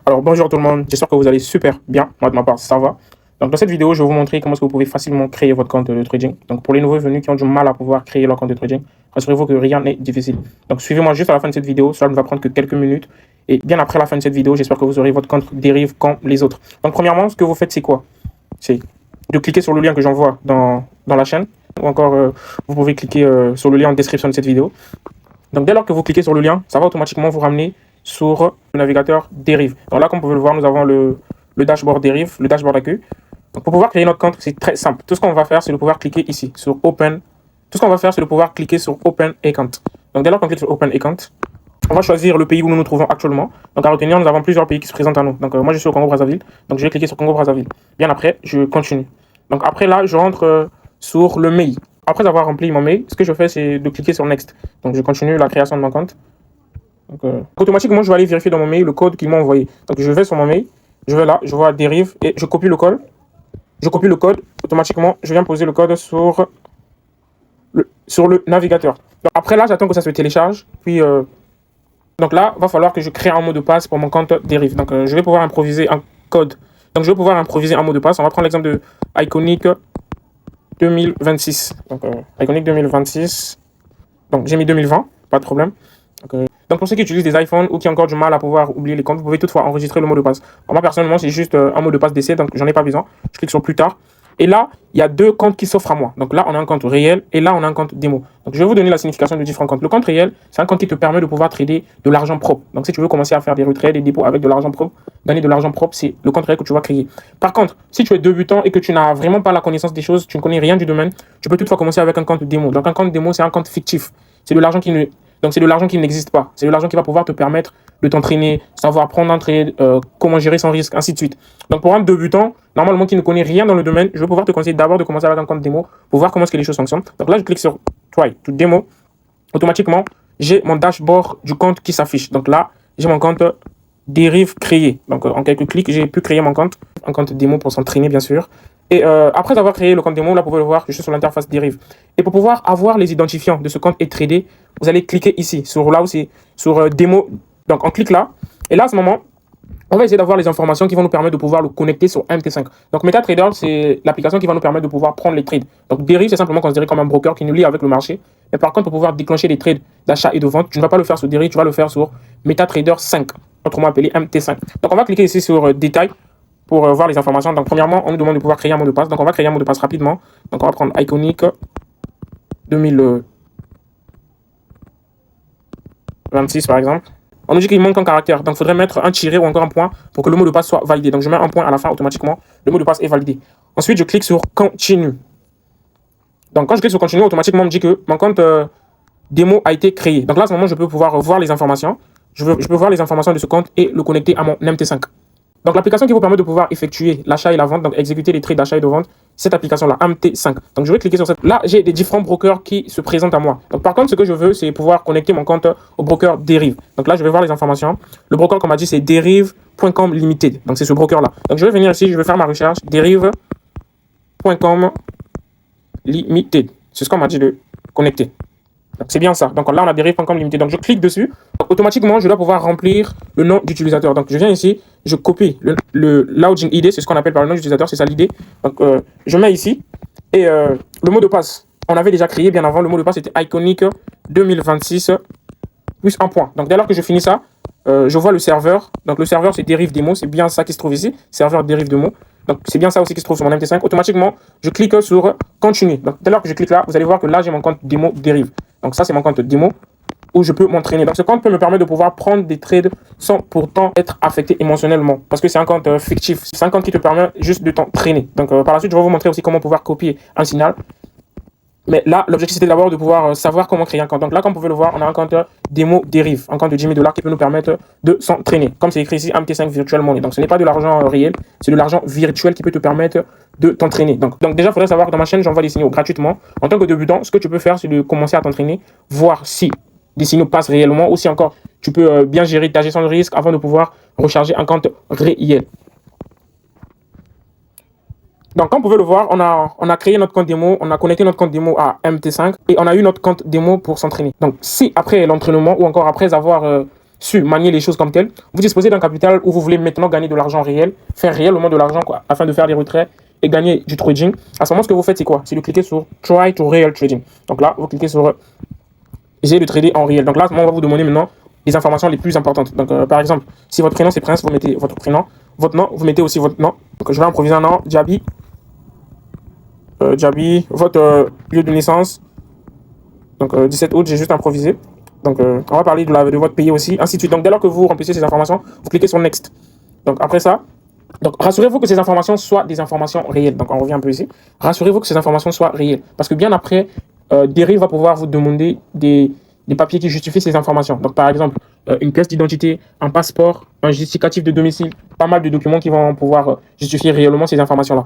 Alors bonjour tout le monde, j'espère que vous allez super bien, moi de ma part ça va. Donc dans cette vidéo, je vais vous montrer comment est-ce que vous pouvez facilement créer votre compte de trading. Donc pour les nouveaux venus qui ont du mal à pouvoir créer leur compte de trading, rassurez-vous que rien n'est difficile. Donc suivez-moi juste à la fin de cette vidéo, cela ne va prendre que quelques minutes. Et bien après la fin de cette vidéo, j'espère que vous aurez votre compte dérive comme les autres. Donc premièrement, ce que vous faites c'est quoi? C'est de cliquer sur le lien que j'envoie dans la chaîne. Ou encore, vous pouvez cliquer sur le lien en description de cette vidéo. Donc dès lors que vous cliquez sur le lien, ça va automatiquement vous ramener sur le navigateur Dérive. Donc là, comme vous pouvez le voir, nous avons le dashboard Dérive, le dashboard accueil. Donc pour pouvoir créer notre compte, c'est très simple. Tout ce qu'on va faire, c'est de pouvoir cliquer ici sur Open. Tout ce qu'on va faire, c'est de pouvoir cliquer sur Open Account. Donc dès lors qu'on clique sur Open Account, on va choisir le pays où nous nous trouvons actuellement. Donc à retenir, nous avons plusieurs pays qui se présentent à nous. Donc moi, je suis au Congo-Brazzaville. Donc je vais cliquer sur Congo-Brazzaville. Bien après, je continue. Donc après là, je rentre sur le mail. Après avoir rempli mon mail, ce que je fais, c'est de cliquer sur Next. Donc je continue la création de mon compte. Donc, automatiquement, je vais aller vérifier dans mon mail le code qu'ils m'ont envoyé. Donc, je vais sur mon mail, je vais là, je vois Dérive et je copie le code. Je copie le code, automatiquement, je viens poser le code sur le navigateur. Donc, après là, j'attends que ça se télécharge. Puis, donc là, il va falloir que je crée un mot de passe pour mon compte Dérive. Donc, je vais pouvoir improviser un code. Donc, je vais pouvoir improviser un mot de passe. On va prendre l'exemple de Iconic 2026. Donc, Iconic 2026. Donc, j'ai mis 2020, pas de problème. Donc pour ceux qui utilisent des iPhones ou qui ont encore du mal à pouvoir oublier les comptes, vous pouvez toutefois enregistrer le mot de passe. Alors, moi personnellement, c'est juste un mot de passe d'essai, donc j'en ai pas besoin. Je clique sur plus tard. Et là, il y a deux comptes qui s'offrent à moi. Donc là, on a un compte réel et là, on a un compte démo. Donc je vais vous donner la signification de différents comptes. Le compte réel, c'est un compte qui te permet de pouvoir trader de l'argent propre. Donc si tu veux commencer à faire des retraits, des dépôts avec de l'argent propre, gagner de l'argent propre, c'est le compte réel que tu vas créer. Par contre, si tu es débutant et que tu n'as vraiment pas la connaissance des choses, tu ne connais rien du domaine, tu peux toutefois commencer avec un compte démo. Donc un compte démo, c'est un compte fictif. C'est de l'argent qui ne Donc, c'est de l'argent qui n'existe pas. C'est de l'argent qui va pouvoir te permettre de t'entraîner, savoir prendre un trade, comment gérer son risque, ainsi de suite. Donc, pour un débutant, normalement, qui ne connaît rien dans le domaine, je vais pouvoir te conseiller d'abord de commencer avec un compte démo pour voir comment est-ce que les choses fonctionnent. Donc là, je clique sur Try to Demo. Automatiquement, j'ai mon dashboard du compte qui s'affiche. Donc là, j'ai mon compte Dérive créé. Donc, en quelques clics, j'ai pu créer mon compte. Un compte démo pour s'entraîner, bien sûr. Et après avoir créé le compte démo, là, vous pouvez le voir, je suis sur l'interface Dérive. Et pour pouvoir avoir les identifiants de ce compte et trader, vous allez cliquer ici, sur là aussi, sur démo. Donc, on clique là. Et là, à ce moment, on va essayer d'avoir les informations qui vont nous permettre de pouvoir le connecter sur MT5. Donc, MetaTrader, c'est l'application qui va nous permettre de pouvoir prendre les trades. Donc, Dérive, c'est simplement considéré comme un broker qui nous lie avec le marché. Mais par contre, pour pouvoir déclencher les trades d'achat et de vente, tu ne vas pas le faire sur Dérive, tu vas le faire sur MetaTrader 5, autrement appelé MT5. Donc, on va cliquer ici sur détail pour voir les informations. Donc, premièrement, on nous demande de pouvoir créer un mot de passe. Donc, on va créer un mot de passe rapidement. Donc, on va prendre Iconic 2026, par exemple. On nous dit qu'il manque un caractère. Donc, il faudrait mettre un tiré ou encore un point pour que le mot de passe soit validé. Donc, je mets un point à la fin automatiquement. Le mot de passe est validé. Ensuite, je clique sur Continue. Donc, quand je clique sur Continue, automatiquement, on me dit que mon compte démo a été créé. Donc, là, à ce moment, je peux pouvoir voir les informations. Je peux voir les informations de ce compte et le connecter à mon MT5. Donc, l'application qui vous permet de pouvoir effectuer l'achat et la vente, donc exécuter les trades d'achat et de vente, cette application-là, MT5. Donc, je vais cliquer sur cette. Là, j'ai des différents brokers qui se présentent à moi. Donc, par contre, ce que je veux, c'est pouvoir connecter mon compte au broker Dérive. Donc, là, je vais voir les informations. Le broker, comme on m'a dit, c'est derive.com Limited. Donc, c'est ce broker-là. Donc, je vais venir ici, je vais faire ma recherche. Derive.com Limited. C'est ce qu'on m'a dit de connecter. Donc, c'est bien ça. Donc là, on a derive.com Limited. Donc, je clique dessus. Donc, automatiquement, je dois pouvoir remplir le nom d'utilisateur. Donc, je viens ici, je copie le login ID, c'est ce qu'on appelle par le nom d'utilisateur, c'est ça l'ID. Donc, je mets ici. Et le mot de passe, on avait déjà créé bien avant. Le mot de passe était Iconic 2026 plus un point. Donc, dès lors que je finis ça, je vois le serveur. Donc, le serveur, c'est Dérive Demo. C'est bien ça qui se trouve ici. Serveur Dérive Demo. Donc, c'est bien ça aussi qui se trouve sur mon MT5. Automatiquement, je clique sur Continuer. Donc, dès lors que je clique là, vous allez voir que là, j'ai mon compte démo Dérive. Donc, ça, c'est mon compte démo où je peux m'entraîner. Donc, ce compte peut me permettre de pouvoir prendre des trades sans pourtant être affecté émotionnellement. Parce que c'est un compte fictif. C'est un compte qui te permet juste de t'entraîner. Donc, par la suite, je vais vous montrer aussi comment pouvoir copier un signal. Mais là, l'objectif, c'était d'abord de pouvoir savoir comment créer un compte. Donc là, comme vous pouvez le voir, on a un compte démo Dérive, un compte de 10 000 $ qui peut nous permettre de s'entraîner. Comme c'est écrit ici, MT5 Virtual Money. Donc ce n'est pas de l'argent réel, c'est de l'argent virtuel qui peut te permettre de t'entraîner. Donc déjà, il faudrait savoir que dans ma chaîne, j'envoie des signaux gratuitement. En tant que débutant, ce que tu peux faire, c'est de commencer à t'entraîner, voir si des signaux passent réellement ou si encore tu peux bien gérer ta gestion de risque avant de pouvoir recharger un compte réel. Donc, comme vous pouvez le voir, on a créé notre compte démo, on a connecté notre compte démo à MT5 et on a eu notre compte démo pour s'entraîner. Donc, si après l'entraînement ou encore après avoir su manier les choses comme telles, vous disposez d'un capital où vous voulez maintenant gagner de l'argent réel, faire réellement de l'argent quoi, afin de faire des retraits et gagner du trading. À ce moment, ce que vous faites, c'est quoi? C'est de cliquer sur Try to Real Trading. Donc là, vous cliquez sur Essayer de trader en réel. Donc là, on va vous demander maintenant les informations les plus importantes. Donc par exemple, si votre prénom c'est Prince, vous mettez votre prénom. Votre nom, vous mettez aussi votre nom. Donc je vais improviser un nom, Djaby. Djaby, votre lieu de naissance. Donc 17 août, j'ai juste improvisé. Donc on va parler de votre pays aussi, ainsi de suite. Donc dès lors que vous remplissez ces informations, vous cliquez sur Next. Donc après ça, donc rassurez-vous que ces informations soient des informations réelles. Donc on revient un peu ici. Rassurez-vous que ces informations soient réelles. Parce que bien après, Deriv va pouvoir vous demander des papiers qui justifient ces informations. Donc par exemple, une pièce d'identité, un passeport, un justificatif de domicile, pas mal de documents qui vont pouvoir justifier réellement ces informations-là.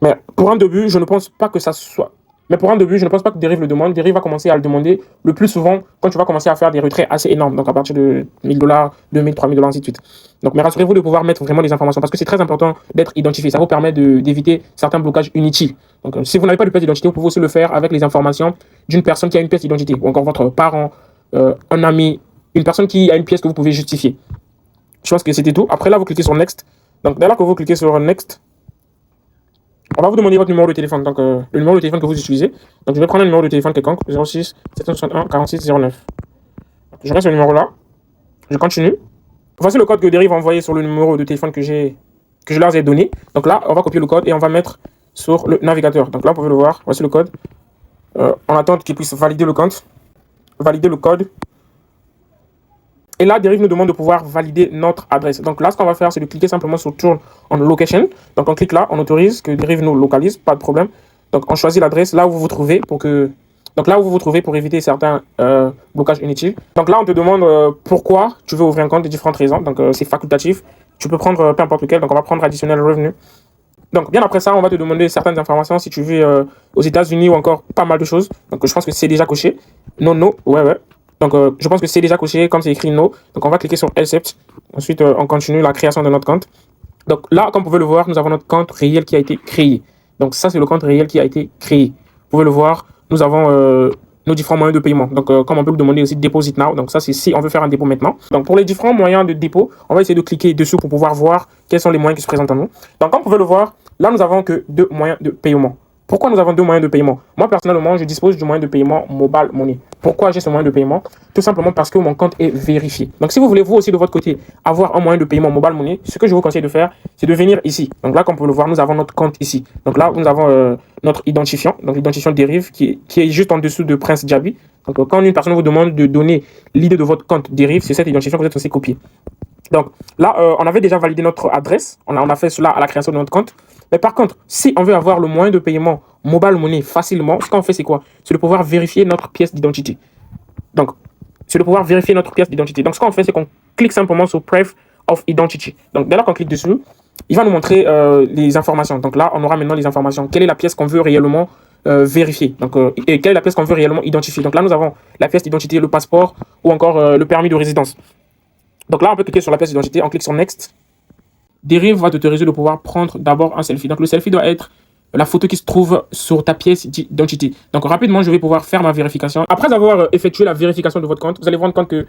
Mais pour un début, je ne pense pas que ça soit... Mais pour un début, je ne pense pas que Deriv le demande. Deriv va commencer à le demander le plus souvent quand tu vas commencer à faire des retraits assez énormes. Donc à partir de 1000 $, 2000, 3000 $, ainsi de suite. Donc, mais rassurez-vous de pouvoir mettre vraiment les informations parce que c'est très important d'être identifié. Ça vous permet d'éviter certains blocages inutiles. Donc si vous n'avez pas de pièce d'identité, vous pouvez aussi le faire avec les informations d'une personne qui a une pièce d'identité ou encore votre parent, un ami, une personne qui a une pièce que vous pouvez justifier. Je pense que c'était tout. Après là, vous cliquez sur Next. Donc dès lors que vous cliquez sur Next, on va vous demander votre numéro de téléphone, donc le numéro de téléphone que vous utilisez. Donc je vais prendre un numéro de téléphone quelconque, 06 761 46 09. Je mets ce numéro-là, je continue. Voici le code que Deriv va envoyer sur le numéro de téléphone que je leur ai donné. Donc là, on va copier le code et on va mettre sur le navigateur. Donc là, vous pouvez le voir, voici le code. On attend qu'il puisse valider le compte, valider le code. Et là, Deriv nous demande de pouvoir valider notre adresse. Donc là, ce qu'on va faire, c'est de cliquer simplement sur Turn on Location. Donc on clique là, on autorise que Deriv nous localise, pas de problème. Donc on choisit l'adresse là où vous vous trouvez pour que... Donc là où vous vous trouvez pour éviter certains blocages inutiles. Donc là, on te demande pourquoi tu veux ouvrir un compte de différentes raisons. Donc c'est facultatif. Tu peux prendre peu importe lequel. Donc on va prendre Additional Revenue. Donc bien après ça, on va te demander certaines informations si tu vis aux États-Unis ou encore pas mal de choses. Donc je pense que c'est déjà coché. Non, non, ouais. Donc, je pense que c'est déjà coché, comme c'est écrit No. Donc, on va cliquer sur Accept. Ensuite, on continue la création de notre compte. Donc, là, comme vous pouvez le voir, nous avons notre compte réel qui a été créé. Donc, ça, c'est le compte réel qui a été créé. Vous pouvez le voir, nous avons nos différents moyens de paiement. Donc, comme on peut le demander aussi, Deposit Now. Donc, ça, c'est si on veut faire un dépôt maintenant. Donc, pour les différents moyens de dépôt, on va essayer de cliquer dessus pour pouvoir voir quels sont les moyens qui se présentent à nous. Donc, comme vous pouvez le voir, là, nous avons que 2 moyens de paiement. Pourquoi nous avons 2 moyens de paiement? Moi, personnellement, je dispose du moyen de paiement Mobile Money. Pourquoi j'ai ce moyen de paiement? Tout simplement parce que mon compte est vérifié. Donc, si vous voulez, vous aussi, de votre côté, avoir un moyen de paiement Mobile Money, ce que je vous conseille de faire, c'est de venir ici. Donc là, comme vous pouvez le voir, nous avons notre compte ici. Donc là, nous avons notre identifiant, donc l'identifiant Deriv, qui est juste en dessous de Prince Djaby. Donc, quand une personne vous demande de donner l'idée de votre compte Deriv, c'est cette identifiant que vous êtes censé copier. Donc là, on avait déjà validé notre adresse. On a fait cela à la création de notre compte. Mais par contre, si on veut avoir le moyen de paiement Mobile Money facilement, ce qu'on fait, c'est quoi? C'est de pouvoir vérifier notre pièce d'identité. Donc, c'est de pouvoir vérifier notre pièce d'identité. Donc, ce qu'on fait, c'est qu'on clique simplement sur Proof of Identity. Donc, dès lors qu'on clique dessus, il va nous montrer les informations. Donc là, on aura maintenant les informations. Quelle est la pièce qu'on veut réellement vérifier? Donc, et quelle est la pièce qu'on veut réellement identifier? Donc là, nous avons la pièce d'identité, le passeport ou encore le permis de résidence. Donc là, on peut cliquer sur la pièce d'identité, on clique sur Next. Deriv va t'autoriser de pouvoir prendre d'abord un selfie. Donc le selfie doit être la photo qui se trouve sur ta pièce d'identité. Donc rapidement, je vais pouvoir faire ma vérification. Après avoir effectué la vérification de votre compte, vous allez vous rendre compte que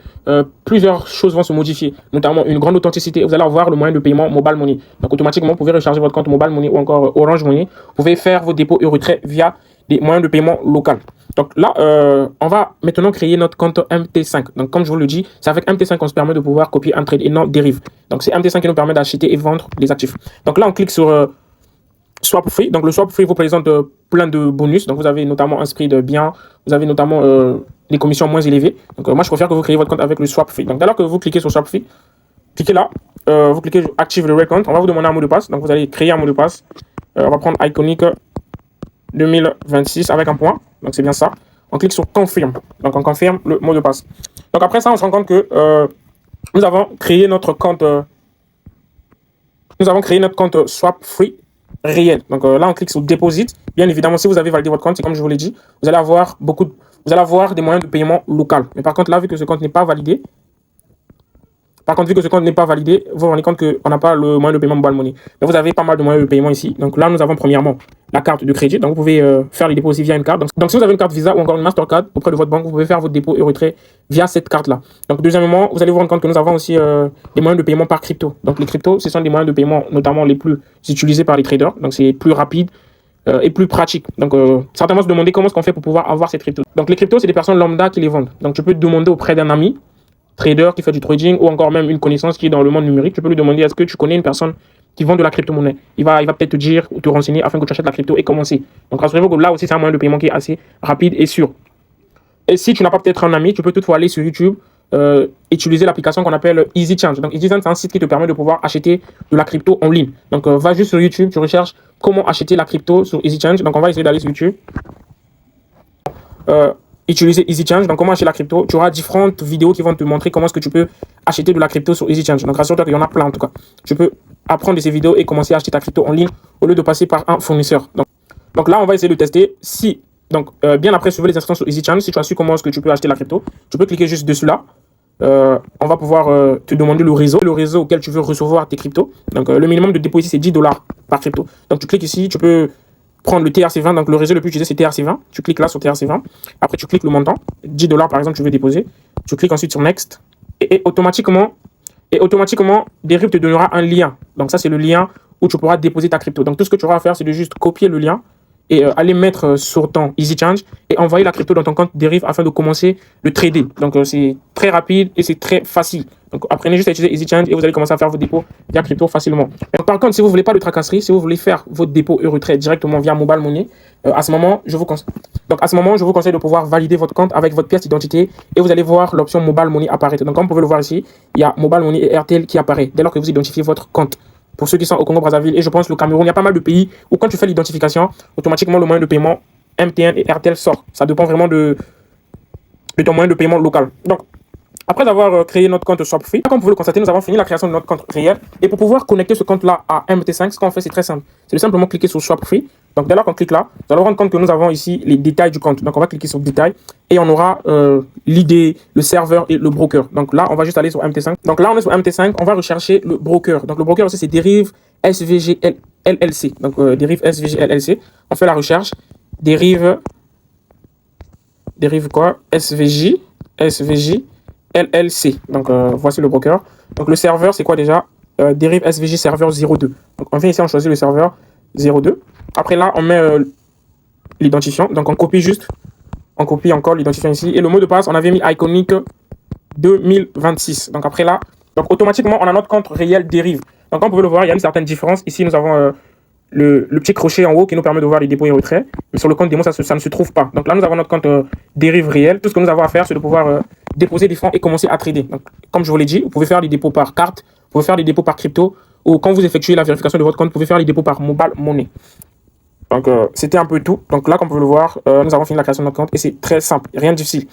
plusieurs choses vont se modifier, notamment une grande authenticité. Vous allez avoir le moyen de paiement Mobile Money. Donc automatiquement, vous pouvez recharger votre compte Mobile Money ou encore Orange Money. Vous pouvez faire vos dépôts et retraits via des moyens de paiement locaux. Donc là, on va maintenant créer notre compte MT5. Donc comme je vous le dis, c'est avec MT5 qu'on se permet de pouvoir copier un trade et non Deriv. Donc c'est MT5 qui nous permet d'acheter et vendre les actifs. Donc là, on clique sur Swap Free. Donc le Swap Free vous présente plein de bonus. Donc vous avez notamment un spread bien, vous avez notamment les commissions moins élevées. Donc moi, je préfère que vous créez votre compte avec le Swap Free. Donc dès lors que vous cliquez sur Swap Free, cliquez là, vous cliquez sur Active le Account. On va vous demander un mot de passe. Donc vous allez créer un mot de passe. On va prendre Iconic 2026 avec un point. Donc c'est bien ça. On clique sur Confirm. Donc on confirme le mot de passe. Donc après ça, on se rend compte que nous avons créé notre compte. Swap Free réel. Donc là, on clique sur Deposit. Bien évidemment, si vous avez validé votre compte, c'est comme je vous l'ai dit, vous allez avoir des moyens de paiement local. Mais par contre, là, vu que ce compte n'est pas validé, vous vous rendez compte qu'on n'a pas le moyen de paiement Mobile Money. Mais vous avez pas mal de moyens de paiement ici. Donc là, nous avons premièrement la carte de crédit. Donc, vous pouvez faire les dépôts aussi via une carte. Donc, si vous avez une carte Visa ou encore une Mastercard auprès de votre banque, vous pouvez faire vos dépôts et retraits via cette carte-là. Donc, deuxièmement, vous allez vous rendre compte que nous avons aussi des moyens de paiement par crypto. Donc, les cryptos, ce sont des moyens de paiement notamment les plus utilisés par les traders. Donc, c'est plus rapide et plus pratique. Donc, certainement se demander comment est-ce qu'on fait pour pouvoir avoir ces cryptos. Donc, les cryptos, c'est des personnes lambda qui les vendent. Donc, tu peux demander auprès d'un ami trader qui fait du trading ou encore même une connaissance qui est dans le monde numérique. Tu peux lui demander est-ce que tu connais une personne qui vend de la crypto-monnaie. Il va peut-être te dire ou te renseigner afin que tu achètes la crypto et commencer. Donc, rassurez-vous que là aussi, c'est un moyen de paiement qui est assez rapide et sûr. Et si tu n'as pas peut-être un ami, tu peux toutefois aller sur YouTube, utiliser l'application qu'on appelle EasyChange. Donc, EasyChange, c'est un site qui te permet de pouvoir acheter de la crypto en ligne. Donc, va juste sur YouTube, tu recherches comment acheter la crypto sur EasyChange. Donc, on va essayer d'aller sur YouTube. Utiliser EasyChange. Donc, comment acheter la crypto. Tu auras différentes vidéos qui vont te montrer comment est-ce que tu peux acheter de la crypto sur EasyChange. Donc, rassure-toi qu'il y en a plein en tout cas. Tu peux apprendre de ces vidéos et commencer à acheter ta crypto en ligne au lieu de passer par un fournisseur. Donc là, on va essayer de tester. Si, bien après suivre les instructions sur EasyChange, si tu as su comment est-ce que tu peux acheter la crypto, tu peux cliquer juste dessus là. On va pouvoir te demander le réseau auquel tu veux recevoir tes cryptos. Donc, le minimum de dépôt ici, c'est 10 $ par crypto. Donc, tu cliques ici, tu peux prendre le TRC20. Donc, le réseau le plus utilisé, c'est TRC20. Tu cliques là sur TRC20. Après, tu cliques le montant. 10 $ par exemple, tu veux déposer. Tu cliques ensuite sur Next. Et automatiquement, Deriv te donnera un lien. Donc, ça, c'est le lien où tu pourras déposer ta crypto. Donc, tout ce que tu auras à faire, c'est de juste copier le lien et aller mettre sur ton EasyChange et envoyer la crypto dans ton compte Deriv afin de commencer le trader. Donc, c'est très rapide et c'est très facile. Donc, apprenez juste à utiliser EasyChange et vous allez commencer à faire vos dépôts via crypto facilement. Donc, par contre, si vous ne voulez pas de tracasserie, si vous voulez faire votre dépôt et retrait directement via Mobile Money, à ce moment, je vous conseille de pouvoir valider votre compte avec votre pièce d'identité et vous allez voir l'option Mobile Money apparaître. Donc, comme vous pouvez le voir ici, il y a Mobile Money et RTL qui apparaît dès lors que vous identifiez votre compte. Pour ceux qui sont au Congo-Brazzaville et je pense le Cameroun, il y a pas mal de pays où quand tu fais l'identification, automatiquement le moyen de paiement MTN et RTL sort. Ça dépend vraiment de ton moyen de paiement local. Donc, après avoir créé notre compte SwapFree, comme vous pouvez le constater, nous avons fini la création de notre compte réel. Et pour pouvoir connecter ce compte-là à MT5, ce qu'on fait, c'est très simple. C'est de simplement cliquer sur SwapFree. Donc, dès lors qu'on clique là, vous allez vous rendre compte que nous avons ici les détails du compte. Donc, on va cliquer sur détails et on aura l'ID, le serveur et le broker. Donc là, on va juste aller sur MT5. Donc là, on est sur MT5. On va rechercher le broker. Donc, le broker aussi, c'est Deriv SVG LLC. Donc, Deriv SVG LLC. On fait la recherche. Deriv quoi? SVG LLC. Donc, voici le broker. Donc, le serveur, c'est quoi déjà? Deriv SVG serveur 02. Donc, on vient ici, on choisit le serveur 02. Après, là, on met l'identifiant. Donc, on copie encore l'identifiant ici. Et le mot de passe, on avait mis Iconic 2026. Donc, après là, automatiquement, on a notre compte réel Deriv. Donc, comme vous pouvez le voir, il y a une certaine différence. Ici, nous avons le petit crochet en haut qui nous permet de voir les dépôts et retraits. Mais sur le compte démo, ça ne se trouve pas. Donc là, nous avons notre compte Deriv réel. Tout ce que nous avons à faire, c'est de pouvoir déposer des fonds et commencer à trader. Donc, comme je vous l'ai dit, vous pouvez faire des dépôts par carte, vous pouvez faire des dépôts par crypto, ou quand vous effectuez la vérification de votre compte, vous pouvez faire les dépôts par Mobile Money. Donc, c'était un peu tout. Donc là, comme vous pouvez le voir, nous avons fini la création de notre compte et c'est très simple, rien de difficile.